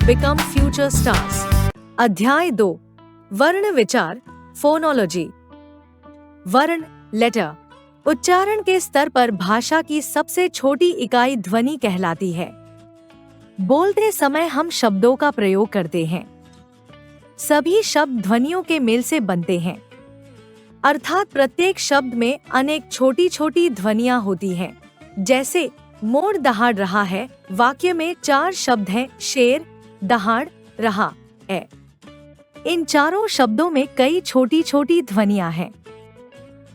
become future stars. अध्याय 2 वर्ण विचार फोनोलॉजी। वर्ण लेटर उच्चारण के स्तर पर भाषा की सबसे छोटी इकाई ध्वनि कहलाती है। बोलते समय हम शब्दों का प्रयोग करते हैं। सभी शब्द ध्वनियों के मेल से बनते हैं, अर्थात प्रत्येक शब्द में अनेक छोटी छोटी ध्वनियां होती हैं। जैसे मोर दहाड़ रहा है वाक्य में 4 शब्द हैं, शेर, दहाड़, रहा है। इन चारों शब्दों में कई छोटी छोटी ध्वनियां हैं।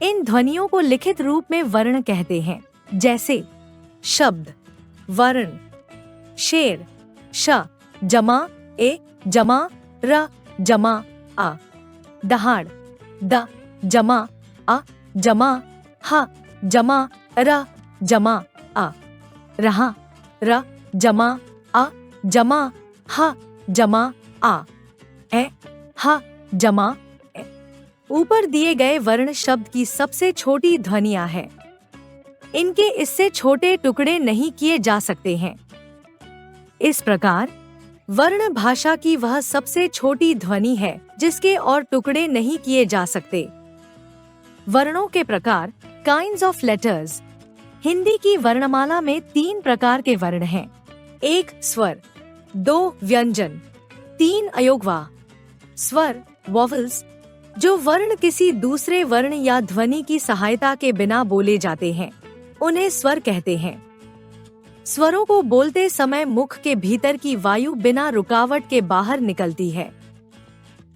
इन ध्वनियों को लिखित रूप में वर्ण कहते हैं। जैसे शब्द वर्ण शेर श जमा ए जमा र जमा आ, दहाड़ द जमा अ जमा ह जमा र जमा आ, रहा र जमा अ जमा ह जमा आ, ए ह जमा ए। ऊपर दिए गए वर्ण शब्द की सबसे छोटी ध्वनियां हैं। इनके इससे छोटे टुकड़े नहीं किए जा सकते हैं। इस प्रकार वर्ण भाषा की वह सबसे छोटी ध्वनि है जिसके और टुकड़े नहीं किए जा सकते। वर्णों के प्रकार काइंड्स ऑफ लेटर्स। हिंदी की वर्णमाला में 3 प्रकार के वर्ण हैं। 1 स्वर, 2 व्यंजन, 3 अयोगवाह। स्वर वॉवल्स, जो वर्ण किसी दूसरे वर्ण या ध्वनि की सहायता के बिना बोले जाते हैं, उन्हें स्वर कहते हैं। स्वरों को बोलते समय मुख के भीतर की वायु बिना रुकावट के बाहर निकलती है।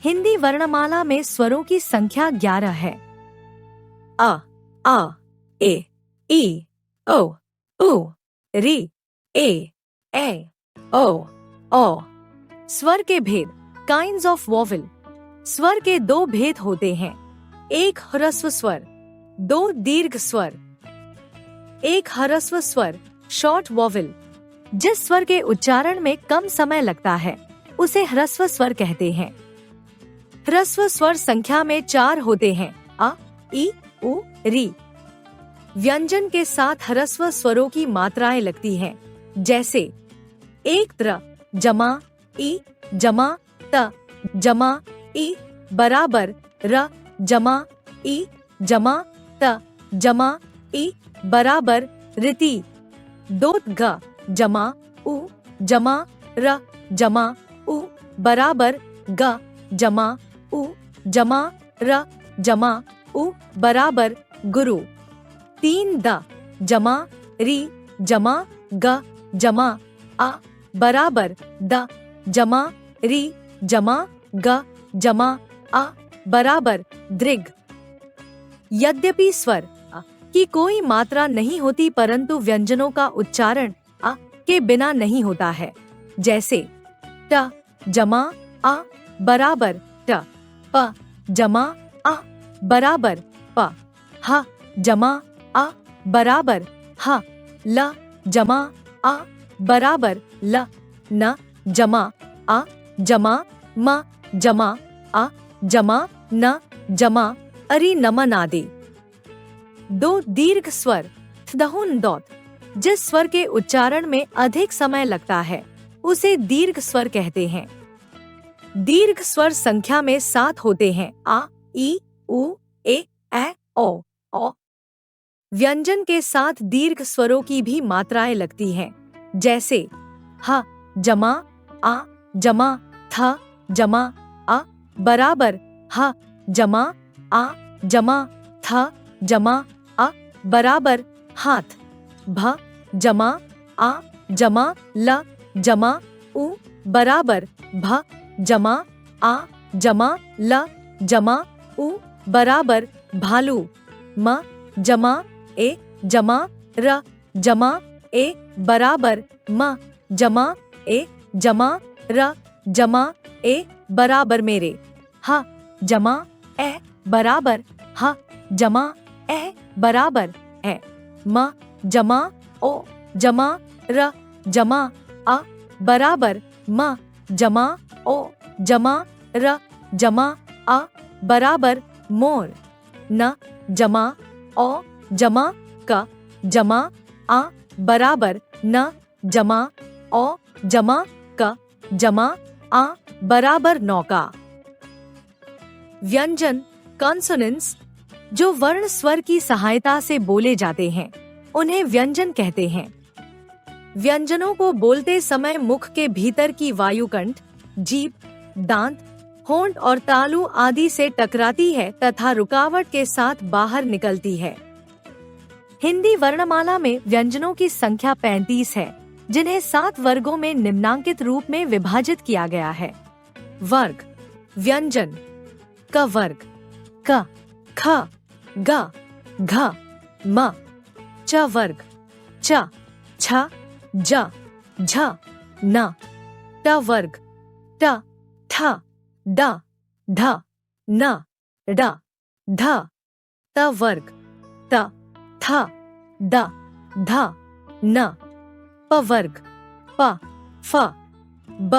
हिंदी वर्णमाला में स्वरों की संख्या 11 है। अ, आ, ए, ई, ओ, उ, री, ए, ओ, ओ। स्वर के भेद काइंड्स ऑफ वॉवल। स्वर के 2 भेद होते हैं, 1 ह्रस्व स्वर, 2 दीर्घ स्वर। 1 ह्रस्व स्वर शॉर्ट वॉवल, जिस स्वर के उच्चारण में कम समय लगता है उसे ह्रस्व स्वर कहते हैं। ह्रस्व स्वर संख्या में 4 होते हैं, अ, ई, उ, री। व्यंजन के साथ ह्रस्व स्वरों की मात्राएं लगती हैं। जैसे 1 त्र जमा ई जमा त जमा ई बराबर र जमा ई जमा त जमा ई बराबर रीति। 2 ग जमा उ जमा र जमा उ बराबर ग जमा उ जमा र जमा उ बराबर गुरु। 3 द जमा री जमा ग जमा आ बराबर द जमा री जमा ग जमा आ बराबर दृग। यद्यपि स्वर अ की कोई मात्रा नहीं होती, परंतु व्यंजनों का उच्चारण अ के बिना नहीं होता है। जैसे ट जमा आ बराबर ट, प जमा आ बराबर प, ह जमा आ बराबर ह, ल जमा आ बराबर ल, न जमा आ जमा म जमा आ जमा न जमा अरि नमन आदि। 2 दीर्घ स्वर दहुन दौत, जिस स्वर के उच्चारण में अधिक समय लगता है उसे दीर्घ स्वर कहते हैं। दीर्घ स्वर संख्या में 7 होते हैं, आ, ई, उ, ए, ओ। व्यंजन के साथ दीर्घ स्वरों की भी मात्राएं लगती हैं। जैसे ह जमा आ जमा थ जमा आ बराबर ह जमा आ जमा थ जमा आ बराबर हाथ। भ जमा आ जमा ल जमा उ बराबर भ जमा आ जमा ल जमा उ बराबर भालू। म जमा ए जमा र जमा ए बराबर म जमा ए जमा र जमा ए बराबर मेरे। ह जमा ए बराबर ह जमा ए बराबर ए। म जमा ओ जमा र जमा अ बराबर म जमा ओ जमा र जमा अ बराबर मोर। न जमा ओ जमा क जमा आ बराबर न जमा ओ जमा क जमा आ बराबर नौका। व्यंजन कॉन्सोनेंट्स जो वर्ण स्वर की सहायता से बोले जाते हैं उन्हें व्यंजन कहते हैं। व्यंजनों को बोलते समय मुख के भीतर की वायुकंठ, जीभ, दांत, होंठ और तालु आदि से टकराती है तथा रुकावट के साथ बाहर निकलती है। हिंदी वर्णमाला में व्यंजनों की संख्या 35 है, जिन्हें 7 वर्गों में निम्नांकित रूप में विभाजित किया गया है। वर्ग व्यंजन क वर्ग क, ख, ग, घ, म। च वर्ग च, छ, ज, झ, न। ट वर्ग ट, ठ, ड, ढ, न, ड, ध। त वर्ग त, थ, द, ध, न। प वर्ग प, फ, ब,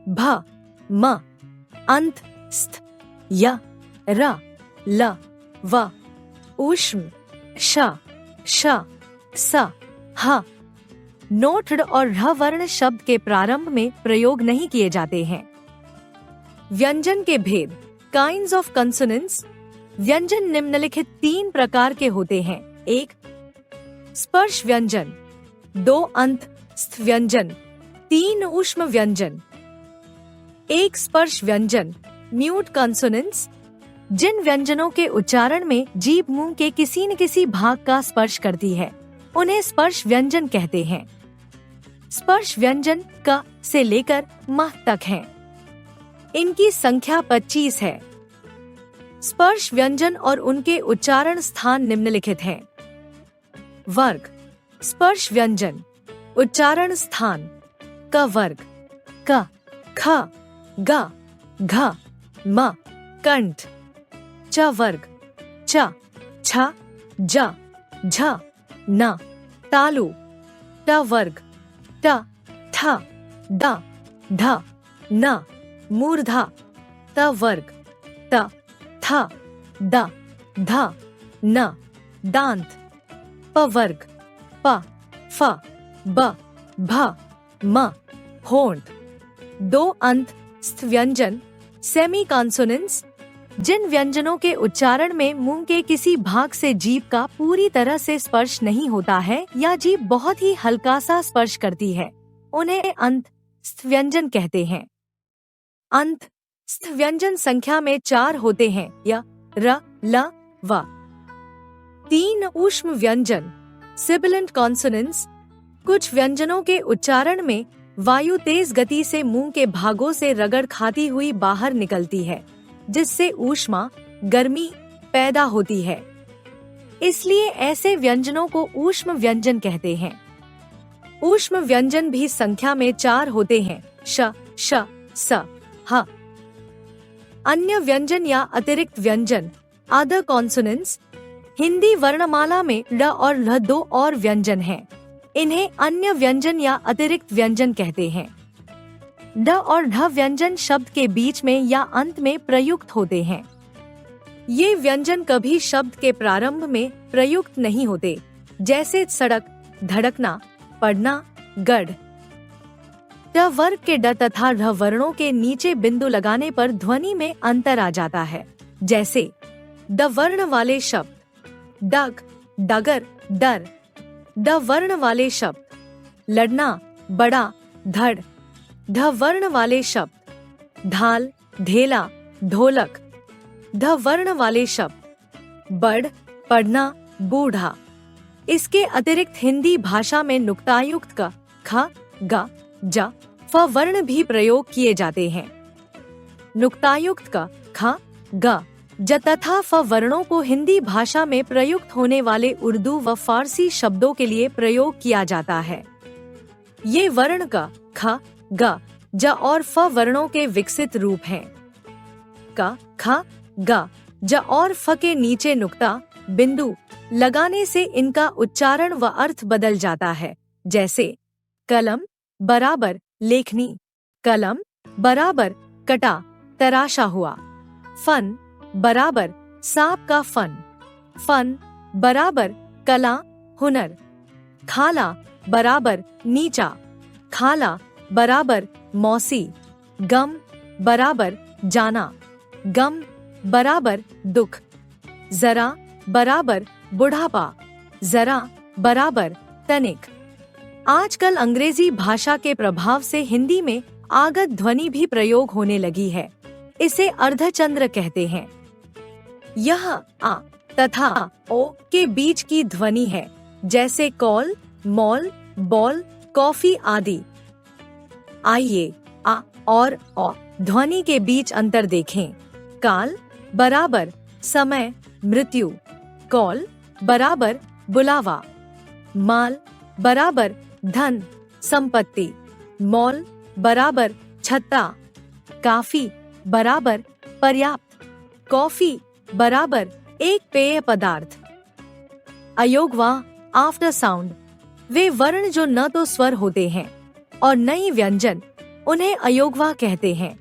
भ, म। अंत स्थ, य, र, ल, व। ऊष्म श, श, स, ह। नोट और र वर्ण शब्द के प्रारंभ में प्रयोग नहीं किए जाते हैं। व्यंजन के भेद काइंड्स ऑफ कंसोनेंट्स। व्यंजन निम्नलिखित 3 प्रकार के होते हैं। 1. स्पर्श व्यंजन, 2 अंत स्थ व्यंजन, 3 ऊष्म व्यंजन। 1 स्पर्श व्यंजन म्यूट कॉन्सोनेंट्स जिन व्यंजनों के उच्चारण में जीभ मुंह के किसी न किसी भाग का स्पर्श करती है उन्हें स्पर्श व्यंजन कहते हैं। स्पर्श व्यंजन क से लेकर म तक हैं। इनकी संख्या 25 है। स्पर्श व्यंजन और उनके उच्चारण स्थान निम्नलिखित हैं। वर्ग स्पर्श व्यंजन उच्चारण स्थान क वर्ग क, ख, ग, घ, म। कंठ च वर्ग च, छ, ज, झ, न। तालु ट वर्ग ट, ठ, ड, ढ, न। मूर्धा त वर्ग त, थ, द, ध, न। दांत प वर्ग प, फ, ब, भ, म। होंठ 2 अंत स्थ व्यंजन सेमी कॉन्सोनेंट्स जिन व्यंजनों के उच्चारण में मुंह के किसी भाग से जीभ का पूरी तरह से स्पर्श नहीं होता है या जीभ बहुत ही हल्का सा स्पर्श करती है उन्हें अंत स्थ व्यंजन कहते हैं। अंत स्थ व्यंजन संख्या में 4 होते हैं य, र, ल, व। 3 ऊष्म व्यंजन सिबिलेंट कॉन्सोनेंट्स कुछ व्यंजनों के उच्चारण में वायु तेज गति से मुंह के भागों से रगड़ खाती हुई बाहर निकलती है जिससे ऊष्मा गर्मी पैदा होती है, इसलिए ऐसे व्यंजनों को ऊष्म व्यंजन कहते हैं। ऊष्म व्यंजन भी संख्या में 4 होते हैं श, श, स, ह। अन्य व्यंजन या अतिरिक्त व्यंजन अदर कॉन्सोनेंट्स हिंदी वर्णमाला में ड और ल 2 और व्यंजन हैं। इन्हें अन्य व्यंजन या अतिरिक्त व्यंजन कहते हैं। ड और ढ व्यंजन शब्द के बीच में या अंत में प्रयुक्त होते हैं। ये व्यंजन कभी शब्द के प्रारंभ में प्रयुक्त नहीं होते, जैसे सड़क, धड़कना, पढ़ना, गढ़। ट वर्ग के ड तथा ढ वर्णों के नीचे बिंदु लगाने पर ध्वनि में अंतर आ जाता है, जैसे ड वर्ण वाले शब्द डग, डगर, डर। ड वर्ण वाले शब्द लड़ना, बड़ा, धड़। ढ वर्ण वाले शब्द ढाल, ढेला, ढोलक। ढ वर्ण वाले शब्द बड़, पढ़ना, बूढ़ा। इसके अतिरिक्त हिंदी भाषा में नुक्तायुक्त क, ख, ग, ज, फ वर्ण भी प्रयोग किए जाते हैं। नुक्तायुक्त क, ख, ग, ज तथा फ वर्णों को हिंदी भाषा में प्रयुक्त होने वाले उर्दू व फारसी शब्दों के लिए प्रयोग किया जाता है। ये वर्ण क, ख, ग, ज और फ वर्णों के विकसित रूप हैं। क, ख, ग, ज और फ के नीचे नुक्ता, बिंदु लगाने से इनका उच्चारण व अर्थ बदल जाता है, जैसे कलम बराबर लेखनी, कलम बराबर कटा, तराशा हुआ। फन बराबर सांप का फन, फन बराबर कला, हुनर। खाला बराबर नीचा, खाला बराबर मौसी, गम बराबर जाना, गम बराबर दुख, जरा बराबर बुढ़ापा, जरा बराबर तनिक। आजकल अंग्रेजी भाषा के प्रभाव से हिंदी में आगत ध्वनि भी प्रयोग होने लगी है। इसे अर्धचंद्र कहते हैं। यह आ तथा ओ के बीच की ध्वनि है, जैसे कॉल, मॉल, बॉल, कॉफी आदि। आइए आ और औ ध्वनि के बीच अंतर देखें। काल बराबर समय, मृत्यु, कॉल बराबर बुलावा, माल बराबर धन, संपत्ति, मॉल बराबर छत्ता, काफी बराबर पर्याप्त, कॉफी बराबर एक पेय पदार्थ। अयोगवा आफ्टर साउंड, वे वर्ण जो न तो स्वर होते हैं और न ही व्यंजन, उन्हें अयोगवा कहते हैं।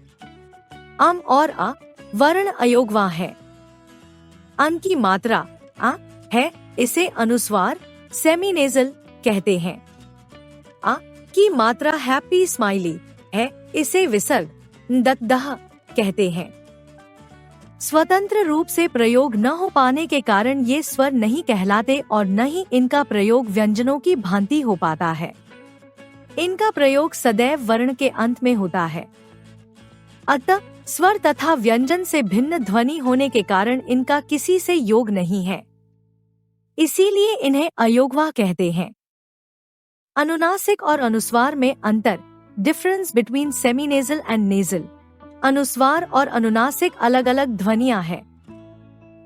अम और अ वर्ण अयोगवा है। अन की मात्रा आ है, इसे अनुस्वार सेमीनेजल कहते हैं। आ की मात्रा हैप्पी स्माइली है, इसे विसर्ग दत्दह कहते हैं। स्वतंत्र रूप से प्रयोग न हो पाने के कारण ये स्वर नहीं कहलाते और न ही इनका प्रयोग व्यंजनों की भांति हो पाता है। इनका प्रयोग सदैव वर्ण के अंत में होता है। अतः स्वर तथा व्यंजन से भिन्न ध्वनि होने के कारण इनका किसी से योग नहीं है, इसीलिए इन्हें अयोगवा कहते हैं। अनुनासिक और अनुस्वार में अंतर, डिफरेंस बिटवीन सेमीनेजल एंड नेजल। अनुस्वार और अनुनासिक अलग अलग ध्वनियां हैं।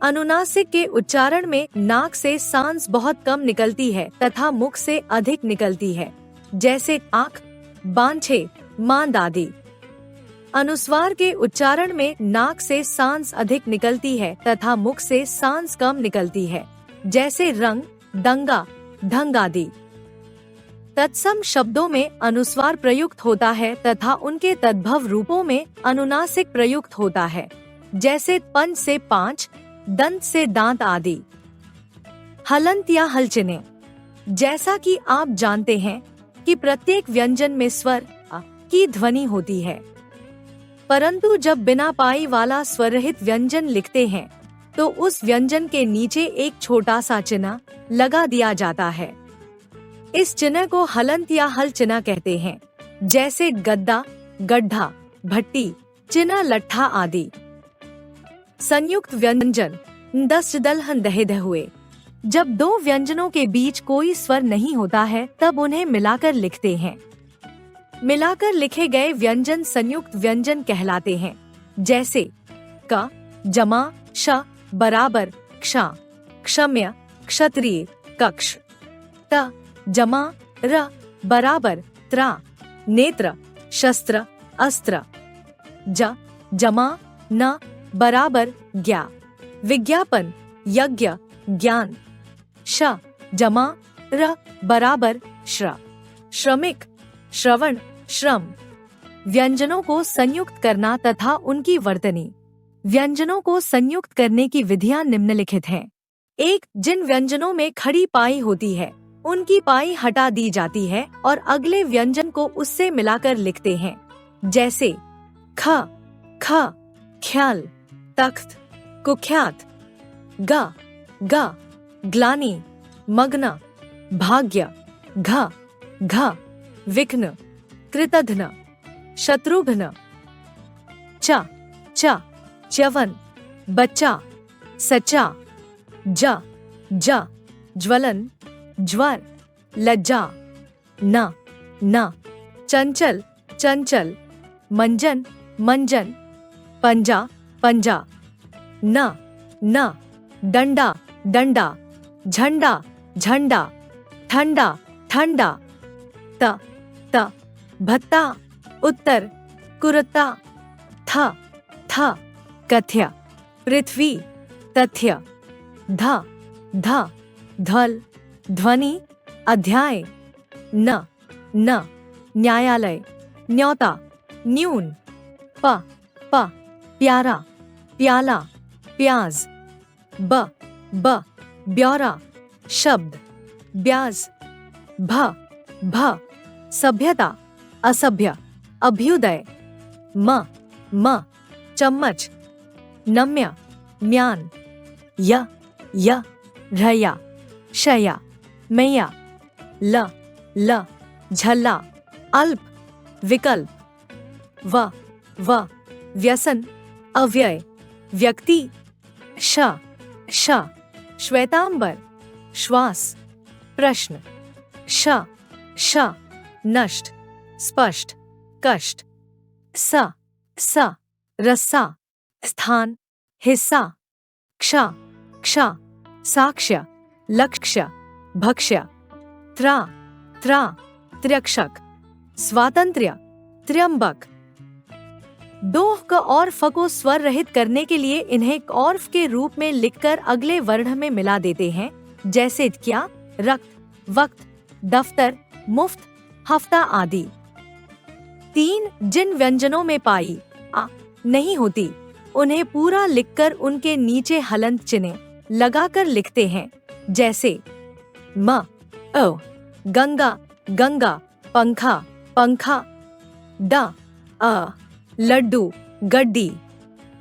अनुनासिक के उच्चारण में नाक से सांस बहुत कम निकलती है तथा मुख से अधिक निकलती है, जैसे आँख, बांछे, मांद आदि। अनुस्वार के उच्चारण में नाक से सांस अधिक निकलती है तथा मुख से सांस कम निकलती है, जैसे रंग, दंगा, ढंग आदि। तत्सम शब्दों में अनुस्वार प्रयुक्त होता है तथा उनके तद्भव रूपों में अनुनासिक प्रयुक्त होता है, जैसे पंच से पांच, दंत से दांत आदि। हलंत या हलचने, जैसा कि आप जानते हैं कि प्रत्येक व्यंजन में स्वर अ की ध्वनि होती है, परंतु जब बिना पाई वाला स्वरहित व्यंजन लिखते हैं तो उस व्यंजन के नीचे एक छोटा सा चिन्ह लगा दिया जाता है। इस चिन्ह को हलंत या हल चिन्ह कहते हैं, जैसे गद्दा, गड्ढा, भट्टी, चिन्ह, लट्ठा आदि। संयुक्त व्यंजन दस दलहन दहेद हुए। जब दो व्यंजनों के बीच कोई स्वर नहीं होता है तब उन्हें मिलाकर लिखते हैं। मिलाकर लिखे गए व्यंजन संयुक्त व्यंजन कहलाते हैं, जैसे क जमा श बराबर क्ष, क्षम्य, क्षत्रिय, कक्ष। त जमा र बराबर त्रा, नेत्र, शस्त्र, अस्त्र। ज जमा न बराबर ज्ञा, विज्ञापन, यज्ञ, ज्ञान। श जमा र बराबर श्र, श्रमिक, श्रवण, श्रम। व्यंजनों को संयुक्त करना तथा उनकी वर्तनी। व्यंजनों को संयुक्त करने की विधियां निम्नलिखित हैं। एक, जिन व्यंजनों में खड़ी पाई होती है उनकी पाई हटा दी जाती है और अगले व्यंजन को उससे मिलाकर लिखते हैं, जैसे ख, ख, ख्याल, तख्त, कुख्यात। ग, ग, ग्लानि, मग्न, भाग्य। घ, घ, विघ्न, कृतघ्न, शत्रुघ्न। च, च, च्यवन, बच्चा, सच्चा। ज, ज, ज्वलन, ज्वर, लज्जा। न, न, चंचल, चंचल, मंजन, मंजन, पंजा, पंजा। न, न, डंडा, डंडा, झंडा, झंडा, ठंडा, ठंडा। त, त, भत्ता, उत्तर, कुरता। थ, थ, कथ्य, पृथ्वी, तथ्य। ध, ध, धल, ध्वनि, अध्याय। न, न, न्यायालय, न्योता, न्यून। प, प, प्यारा, प्याला, प्याज। ब, ब, ब्यौरा, शब्द, ब्याज। भ, भ, सभ्यता, असभ्य, अभ्युदय, म, चम्मच, नम्य, म्यान, य, रया, शया, मैया, ल, झल्ला, अल्प, विकल्प, व, व्यसन, अव्यय, व्यक्ति, श, श्वेतांबर, श्वास, प्रश्न, श, नष्ट, स्पष्ट, कष्ट, स, रस्सा, स्थान, हिस्सा, क्ष, साक्ष्य, लक्ष्य, भक्ष्य, त्रा, त्र्यक्षक, स्वातंत्र्य, त्र्यंबक। दोह क और फ को स्वर रहित करने के लिए इन्हें कॉर्फ के रूप में लिखकर अगले वर्ण में मिला देते हैं, जैसे क्या, रक्त, वक्त, दफ्तर, मुफ्त, हफ्ता आदि। 3 जिन व्यंजनों में पाई आ नहीं होती, उन्हें पूरा लिखकर उनके नीचे हलंत चिन्ह लगाकर लिखते हैं, जैसे म, गंगा, गंगा, पंखा, पंखा, ड, लड्डू, गड्डी,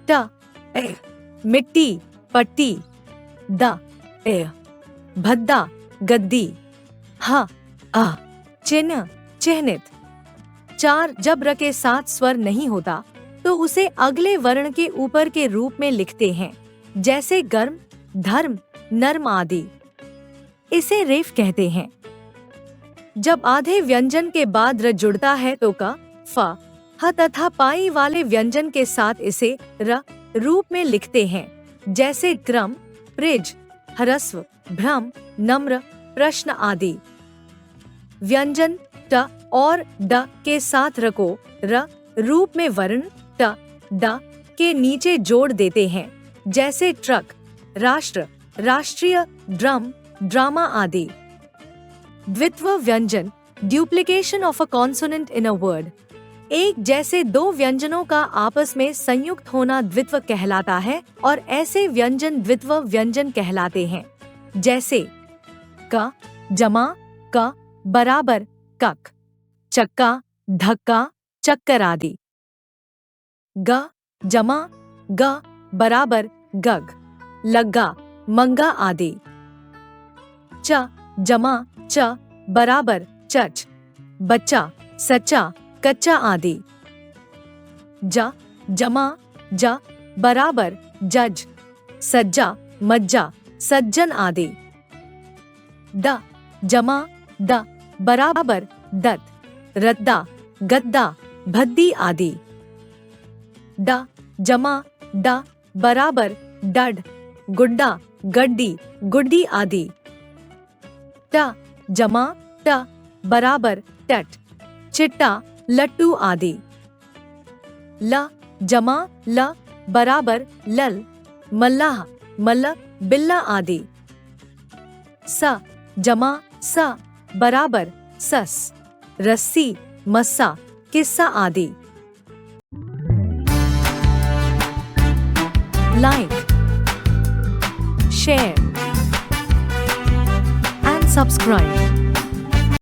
ट, मिट्टी, पट्टी, द, भद्दा, गद्दी, ह, चिन्ह, चिह्नित। 4 जब र के साथ स्वर नहीं होता तो उसे अगले वर्ण के ऊपर के रूप में लिखते हैं, जैसे गर्म, धर्म, नर्म आदि। इसे रेफ कहते हैं। जब आधे व्यंजन के बाद र जुड़ता है तो क, फ, ह तथा पाई वाले व्यंजन के साथ इसे र रूप में लिखते हैं, जैसे क्रम, प्रिज, ह्रस्व, भ्रम, नम्र, प्रश्न आदि। व्यंजन ट और ड के साथ र को र रूप में वर्ण ट, ड के नीचे जोड़ देते हैं, जैसे ट्रक, राष्ट्र, राष्ट्रीय, ड्रम, ड्रामा आदि। द्वित्व व्यंजन, duplication of a consonant in a word. एक जैसे 2 व्यंजनों का आपस में संयुक्त होना द्वित्व कहलाता है और ऐसे व्यंजन द्वित्व व्यंजन कहलाते हैं, जैसे क, जमा, क, बराबर, कक, चक्का, धक्का, चक्कर आदि। ग, जमा, ग, बराबर, गग, लग्गा, मंगा आदि। च, जमा, च, बराबर, चच, बच्चा, सच्चा, कच्चा आदि। ज, जमा, ज, बराबर, जज, सज्जा, मज्जा, सज्जन आदि। द, जमा, द, बराबर, दत्त, रद्दा, गद्दा, भद्दी आदि। ड, जमा, ड, बराबर, डड, गुड्डा, गड्डी, गुड्डी आदि। ट, जमा, ट, बराबर, टट, चिट्टा, लट्टू आदि। ल, जमा, ल, बराबर, लल, मल्लाह, मल्ल, बिल्ला आदि। स, जमा, स, बराबर, सस, रस्सी, मस्सा, किस्सा आदि। Like, share and subscribe.